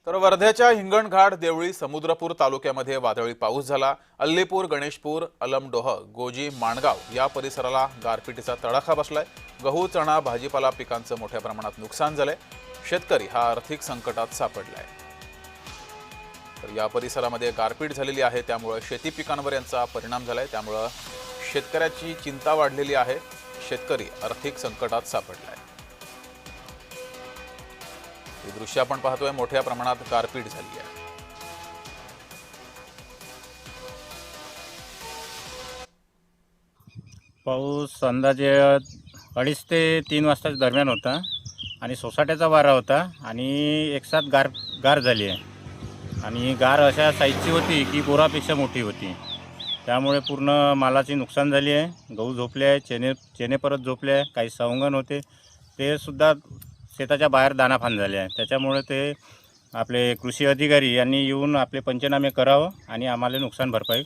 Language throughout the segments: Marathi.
तर वर्ध्याच्या हिंगणघाट देवळी समुद्रपूर तालुक्यामध्ये वादळी पाऊस झाला। अल्लीपूर, गणेशपूर, अलमडोह, गोजी, माणगाव या परिसराला गारपिटीचा तडाखा बसलाय। गहू, चणा, भाजीपाला पिकांचं मोठ्या प्रमाणात नुकसान झालंय। शेतकरी हा आर्थिक संकटात सापडलाय। तर या परिसरामध्ये गारपीट झालेली आहे, त्यामुळे शेती पिकांवर यांचा परिणाम झालाय। त्यामुळे शेतकऱ्याची चिंता वाढलेली आहे। शेतकरी आर्थिक संकटात सापडलाय। हे दृश्य आपण पाहतोय, मोठ्या प्रमाणात गारपीट झाली आहे। पाऊस अंदाजे 2:30 ते 3 वाजता दरम्यान होता आणि सोसाट्याचा वारा होता आणि एकसाथ गार झाली आहे आणि गार अशा साईजची होती की बोरापेक्षा मोठी होती। त्यामुळे पूर्ण मालाची नुकसान झाली आहे। गहू झोपले आहे, चेने परत झोपले आहे, काही सवंगण होते ते सुद्धा शेताच्या बाहेर दानाफान झाले आहे। त्याच्यामुळे ते आपले कृषी अधिकारी यांनी येऊन आपले पंचनामे करावं आणि आम्हाला नुकसान भरपाई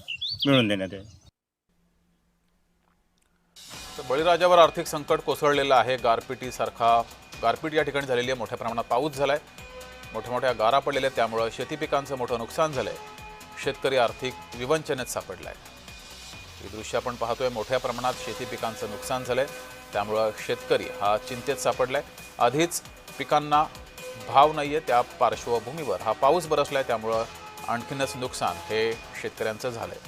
मिळवून देण्यात यावी। तर बळीराजावर आर्थिक संकट कोसळलेलं आहे। गारपीट या ठिकाणी झालेली आहे। मोठ्या प्रमाणात पाऊस झालाय, मोठ्या गारा पडलेल्या, त्यामुळे शेती पिकांचं मोठं नुकसान झालंय। शेतकरी आर्थिक विवंचनेत सापडलाय। हे दृश्य आपण पाहतोय, मोठ्या प्रमाणात शेती पिकांचं नुकसान झालंय, त्यामुळे शेतकरी हा चिंतेत सापडलाय। आधीच पिकांना भाव नाहीये, त्या पार्श्वभूमीवर हा पाऊस बरसलाय, त्यामुळे आणखीनच नुकसान हे शेतकऱ्यांचं झालंय।